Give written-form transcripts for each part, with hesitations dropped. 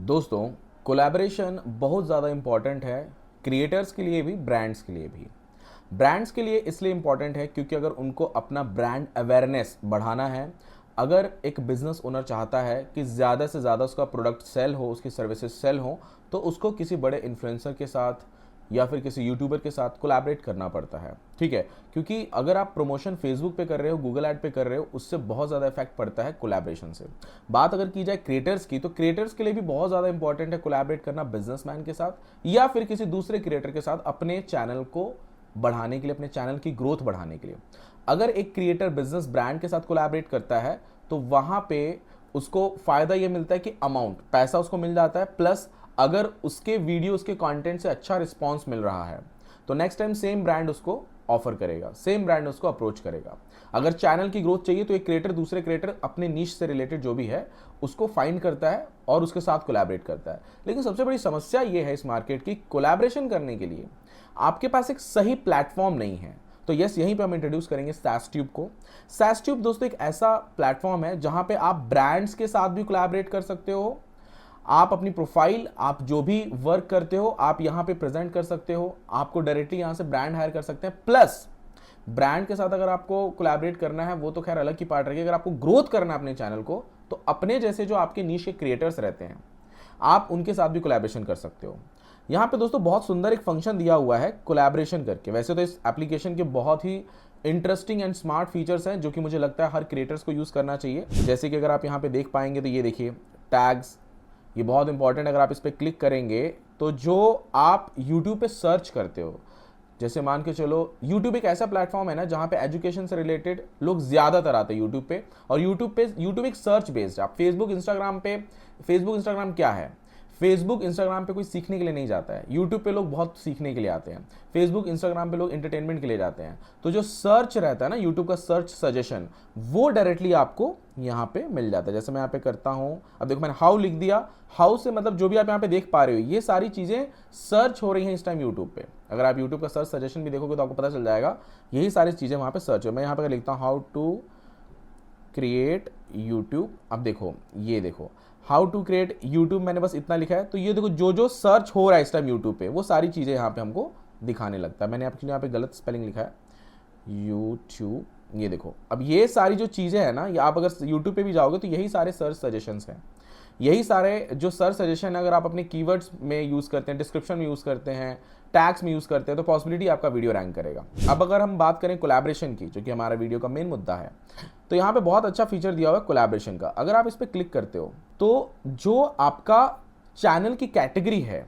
दोस्तों, कोलैबोरेशन बहुत ज़्यादा इम्पॉर्टेंट है क्रिएटर्स के लिए भी, ब्रांड्स के लिए भी। ब्रांड्स के लिए इसलिए इम्पॉर्टेंट है क्योंकि अगर उनको अपना ब्रांड अवेयरनेस बढ़ाना है, अगर एक बिजनेस ओनर चाहता है कि ज़्यादा से ज़्यादा उसका प्रोडक्ट सेल हो, उसकी सर्विसेज सेल हो, तो उसको किसी बड़े इन्फ्लुएंसर के साथ या फिर किसी यूट्यूबर के साथ कोलैबोरेट करना पड़ता है। ठीक है, क्योंकि अगर आप प्रमोशन फेसबुक पे कर रहे हो, गूगल ऐड पे कर रहे हो, उससे बहुत ज़्यादा इफेक्ट पड़ता है कोलैबोरेशन से। बात अगर की जाए क्रिएटर्स की, तो क्रिएटर्स के लिए भी बहुत ज़्यादा इंपॉर्टेंट है कोलैबोरेट करना बिजनेसमैन के साथ या फिर किसी दूसरे क्रिएटर के साथ अपने चैनल को बढ़ाने के लिए, अपने चैनल की ग्रोथ बढ़ाने के लिए। अगर एक क्रिएटर बिजनेस ब्रांड के साथ कोलैबोरेट करता है तो वहां पे उसको फायदा ये मिलता है कि अमाउंट पैसा उसको मिल जाता है, प्लस अगर उसके वीडियो, उसके कंटेंट से अच्छा रिस्पांस मिल रहा है तो नेक्स्ट टाइम सेम ब्रांड उसको ऑफर करेगा, सेम ब्रांड उसको अप्रोच करेगा। अगर चैनल की ग्रोथ चाहिए तो एक क्रिएटर दूसरे क्रिएटर अपने नीश से रिलेटेड जो भी है उसको फाइंड करता है और उसके साथ कोलैबोरेट करता है। लेकिन सबसे बड़ी समस्या ये है इस मार्केट की, कोलैबोरेशन करने के लिए आपके पास एक सही प्लेटफॉर्म नहीं है। तो यस, यहीं पे हम इंट्रोड्यूस करेंगे SaaStube को। SaaStube दोस्तों एक ऐसा प्लेटफॉर्म है जहां पे आप ब्रांड्स के साथ भी कोलैबोरेट कर सकते हो। आप अपनी प्रोफाइल, आप जो भी वर्क करते हो, आप यहां पे प्रेजेंट कर सकते हो। आपको डायरेक्टली यहां से ब्रांड हायर कर सकते हैं। प्लस ब्रांड के साथ अगर आपको कोलैबोरेट करना है, वो तो खैर अलग की पार्ट रहेगी। अगर आपको ग्रोथ करना है अपने चैनल को, तो अपने जैसे जो आपके नीश के क्रिएटर्स रहते हैं, आप उनके साथ भी कोलैबोरेशन कर सकते हो। यहाँ पे दोस्तों बहुत सुंदर एक फंक्शन दिया हुआ है कोलैबोरेशन करके। वैसे तो इस एप्लीकेशन के बहुत ही इंटरेस्टिंग एंड स्मार्ट फीचर्स हैं जो कि मुझे लगता है हर क्रिएटर्स को यूज़ करना चाहिए। जैसे कि अगर आप यहाँ पे देख पाएंगे तो ये देखिए टैग्स, ये बहुत इंपॉर्टेंट। अगर आप इस पर क्लिक करेंगे तो जो आप यूट्यूब पे सर्च करते हो, जैसे मान के चलो YouTube एक ऐसा प्लेटफॉर्म है ना जहाँ पे एजुकेशन से रिलेटेड लोग ज़्यादातर आते हैं YouTube पे, और YouTube एक सर्च बेस्ड है। आप फेसबुक इंस्टाग्राम क्या है, फेसबुक इंस्टाग्राम पे कोई सीखने के लिए नहीं जाता है, यूट्यूब पे लोग बहुत सीखने के लिए आते हैं। फेसबुक इंस्टाग्राम पे लोग एंटरटेनमेंट के लिए जाते हैं। तो जो सर्च रहता है ना यूट्यूब का सर्च सजेशन, वो डायरेक्टली आपको यहाँ पे मिल जाता है। जैसे मैं यहाँ पे करता हूँ, अब देखो मैंने हाउ लिख दिया। हाउ से मतलब जो भी आप यहाँ पे देख पा रहे हो, ये सारी चीज़ें सर्च हो रही हैं इस टाइम यूट्यूब पे। अगर आप यूट्यूब का सर्च सजेशन भी देखोगे तो आपको पता चल जाएगा यही सारी चीज़ें वहाँ पे सर्च हो। मैं यहाँ पे लिखता हूँ हाउ टू क्रिएट यूट्यूब। अब देखो, ये देखो हाउ टू क्रिएट यूट्यूब, मैंने बस इतना लिखा है। तो ये देखो जो जो सर्च हो रहा है इस टाइम यूट्यूब पे, वो सारी चीज़ें यहाँ पे हमको दिखाने लगता है। मैंने एक्चुअली यहाँ पे गलत स्पेलिंग लिखा है, यूट्यूब। ये देखो, अब ये सारी जो चीज़ें हैं ना, ये आप अगर यूट्यूब पे भी जाओगे तो यही सारे सर्च सजेशंस हैं। यही सारे जो सर्च सजेशन अगर आप अपने कीवर्ड्स में यूज़ करते हैं, डिस्क्रिप्शन में यूज़ करते हैं, टैग्स में यूज़ करते हैं, तो पॉसिबिलिटी आपका वीडियो रैंक करेगा। अब अगर हम बात करें कोलैबोरेशन की, जो कि हमारा वीडियो का मेन मुद्दा है, तो यहाँ पे बहुत अच्छा फीचर दिया हुआ है कोलैबोरेशन का। अगर आप इस पर क्लिक करते हो तो जो आपका चैनल की कैटेगरी है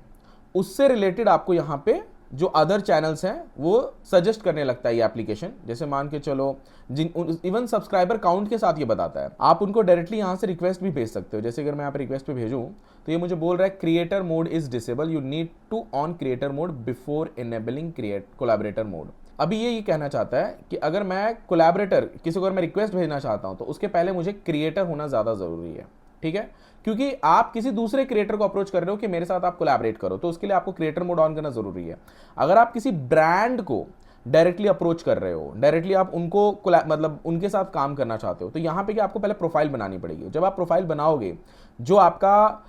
उससे रिलेटेड आपको यहाँ पे जो अदर चैनल्स हैं वो सजेस्ट करने लगता है ये एप्लीकेशन। जैसे मान के चलो इवन सब्सक्राइबर काउंट के साथ ये बताता है। आप उनको डायरेक्टली यहाँ से रिक्वेस्ट भी भेज सकते हो। जैसे अगर मैं यहाँ पे रिक्वेस्ट पे भेजूँ तो ये मुझे बोल रहा है creator mode is disable, you need to on creator mode before enabling collaborator mode. अभी ये कहना चाहता है कि अगर मैं कोलैबोरेटर, किसी को अगर मैं रिक्वेस्ट भेजना चाहता हूँ तो उसके पहले मुझे क्रिएटर होना ज़्यादा ज़रूरी है। ठीक है, क्योंकि आप किसी दूसरे क्रिएटर को अप्रोच कर रहे हो कि मेरे साथ आप कोलैबोरेट करो, तो उसके लिए आपको क्रिएटर मोड ऑन करना जरूरी है। अगर आप किसी ब्रांड को डायरेक्टली अप्रोच कर रहे हो, डायरेक्टली आप उनको मतलब उनके साथ काम करना चाहते हो, तो यहाँ पे कि आपको पहले प्रोफाइल बनानी पड़ेगी। जब आप प्रोफाइल बनाओगे, जो आपका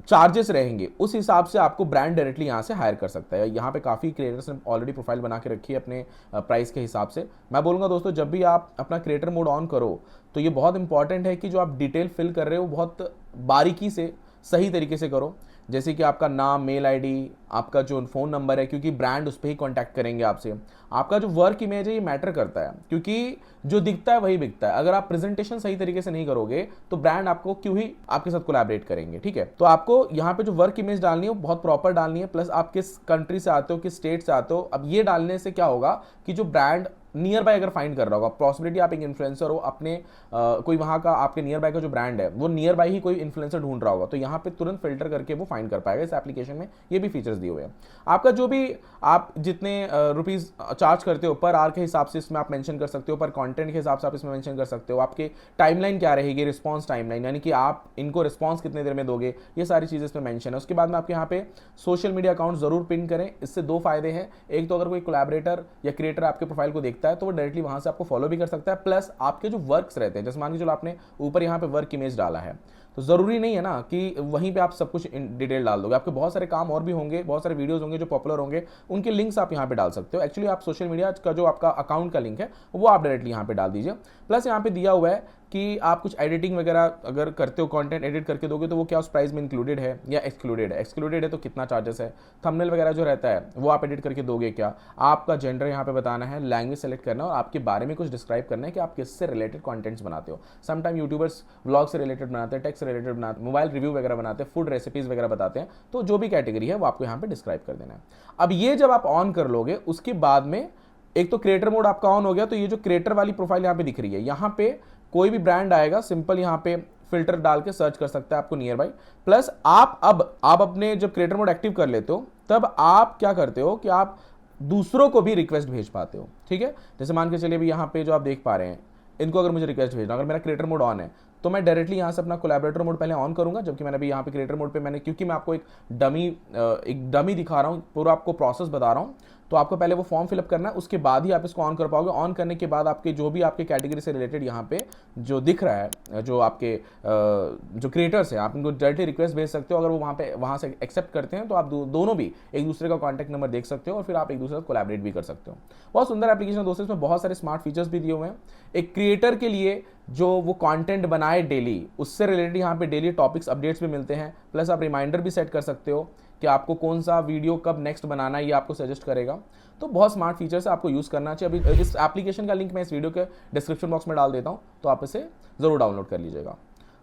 चार्जेस रहेंगे उस हिसाब से आपको ब्रांड डायरेक्टली यहाँ से हायर कर सकता है। यहाँ पे काफ़ी क्रिएटर्स ने ऑलरेडी प्रोफाइल बना के रखी है अपने प्राइस के हिसाब से। मैं बोलूँगा दोस्तों, जब भी आप अपना क्रिएटर मोड ऑन करो तो ये बहुत इंपॉर्टेंट है कि जो आप डिटेल फिल कर रहे हो बहुत बारीकी से, सही तरीके से करो। जैसे कि आपका नाम, मेल आईडी, आपका जो फ़ोन नंबर है, क्योंकि ब्रांड उस पर ही कांटेक्ट करेंगे आपसे। आपका जो वर्क इमेज है ये मैटर करता है, क्योंकि जो दिखता है वही बिकता है। अगर आप प्रेजेंटेशन सही तरीके से नहीं करोगे तो ब्रांड आपको क्यों ही आपके साथ कोलैबोरेट करेंगे। ठीक है, तो आपको यहाँ पे जो वर्क इमेज डालनी है वो बहुत प्रॉपर डालनी है, प्लस आप किस कंट्री से आते हो, किस स्टेट से आते हो। अब ये डालने से क्या होगा कि जो ब्रांड नियर बाय अगर फाइंड कर रहा होगा, पॉसिबिलिटी आप एक इन्फ्लुएंसर हो, अपने कोई वहाँ का आपके नियर बाय का जो ब्रांड है वो नियर बाय ही कोई इन्फ्लुएंसर ढूंढ रहा होगा, तो यहाँ पे तुरंत फिल्टर करके वो फाइंड कर पाएगा। इस एप्लीकेशन में ये भी फीचर्स दिए हुए हैं। आपका जो भी आप जितने रुपीज़ चार्ज करते हो पर आवर के हिसाब से इसमें आप मेंशन कर सकते हो, पर कंटेंट के हिसाब से आप इसमें मेंशन कर सकते हो। आपके टाइमलाइन क्या रहेगी, रिस्पॉन्स टाइमलाइन, यानी कि आप इनको रिस्पॉन्स कितने देर में दोगे, ये सारी चीज़ें इसमें मेंशन है। उसके बाद में आपके यहाँ पे सोशल मीडिया अकाउंट जरूर पिन करें। इससे दो फायदे हैं, एक तो अगर कोई कोलैबोरेटर या क्रिएटर आपके प्रोफाइल को देखता है तो वो डायरेक्टली वहाँ से आपको फॉलो भी कर सकता है, प्लस आपके जो वर्क्स रहते हैं, जैसे मान के चलो आपने ऊपर यहाँ पे वर्क इमेज डाला है, तो ज़रूरी नहीं है ना कि वहीं पे आप सब कुछ डिटेल डाल दोगे, आपके बहुत सारे काम और भी होंगे, बहुत सारे वीडियोस होंगे जो पॉपुलर होंगे, उनके लिंक्स आप यहाँ पे डाल सकते हो। एक्चुअली आप सोशल मीडिया का जो आपका अकाउंट का लिंक है वो आप डायरेक्टली यहाँ पे डाल दीजिए। प्लस यहाँ पे दिया हुआ है कि आप कुछ एडिटिंग वगैरह अगर करते हो, कंटेंट एडिट करके दोगे तो वो क्या उस प्राइस में इंक्लूडेड है या एक्सक्लूडेड है। एक्सक्लूडेड है तो कितना चार्जेस है, थंबनेल वगैरह जो रहता है वो आप एडिट करके दोगे क्या, आपका जेंडर यहाँ पे बताना है, लैंग्वेज सेलेक्ट करना है और आपके बारे में कुछ डिस्क्राइब करना है कि आप किससे रिलेटेड कंटेंट्स बनाते हो। समटाइम यूट्यूबर्स व्लॉग से रिलेटेड बनाते हैं, टेक से रिलेटेड बनाते हैं, मोबाइल रिव्यू वगैरह बनाते हैं, फूड रेसिपीज वगैरह बताते हैं, तो जो भी कैटेगरी है वो आपको यहाँ पे डिस्क्राइब कर देना है। अब ये जब आप ऑन कर लोगे उसके बाद में एक तो क्रिएटर मोड आपका ऑन हो गया, तो ये जो क्रिएटर वाली प्रोफाइल यहाँ पे दिख रही है, यहाँ पे कोई भी ब्रांड आएगा सिंपल यहाँ पे फिल्टर डाल के सर्च कर सकता है आपको नियर बाई। प्लस आप अपने जब क्रिएटर मोड एक्टिव कर लेते हो तब आप क्या करते हो कि आप दूसरों को भी रिक्वेस्ट भेज पाते हो। ठीक है, जैसे मान के चलिए भी यहाँ पे जो आप देख पा रहे हैं, इनको अगर मुझे रिक्वेस्ट भेजना, अगर मेरा क्रिएटर मोड ऑन है तो मैं डायरेक्टली यहाँ से अपना कोलैबोरेटर मोड पहले ऑन करूंगा, जबकि मैंने अभी यहाँ पे क्रिएटर मोड पे मैंने, क्योंकि मैं आपको एक डमी दिखा रहा हूँ, पूरा आपको प्रोसेस बता रहा हूँ, तो आपको पहले वो फॉर्म फिलअप करना है, उसके बाद ही आप इसको ऑन कर पाओगे। ऑन करने के बाद आपके जो भी आपके कैटेगरी से रिलेटेड यहाँ पे जो दिख रहा है, जो आपके जो क्रिएटर्स हैं, आप उनको डायरेक्टली रिक्वेस्ट भेज सकते हो। अगर वो वहाँ से एक्सेप्ट करते हैं तो आप दोनों भी एक दूसरे का कॉन्टैक्ट नंबर देख सकते हो और फिर आप एक दूसरे को कोलैबोरेट भी कर सकते हो। बहुत सुंदर एप्लीकेशन दोस्तों, इसमें बहुत सारे स्मार्ट फीचर्स भी दिए हुए हैं। एक क्रिएटर के लिए जो वो कंटेंट बनाए डेली, उससे रिलेटेड यहाँ पे डेली टॉपिक्स अपडेट्स भी मिलते हैं। प्लस आप रिमाइंडर भी सेट कर सकते हो कि आपको कौन सा वीडियो कब नेक्स्ट बनाना है, ये आपको सजेस्ट करेगा। तो बहुत स्मार्ट फीचर्स है, आपको यूज़ करना चाहिए। अभी इस एप्लीकेशन का लिंक मैं इस वीडियो के डिस्क्रिप्शन बॉक्स में डाल देता हूँ, तो आप इसे ज़रूर डाउनलोड कर लीजिएगा।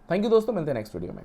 थैंक यू दोस्तों, मिलते हैं नेक्स्ट वीडियो में।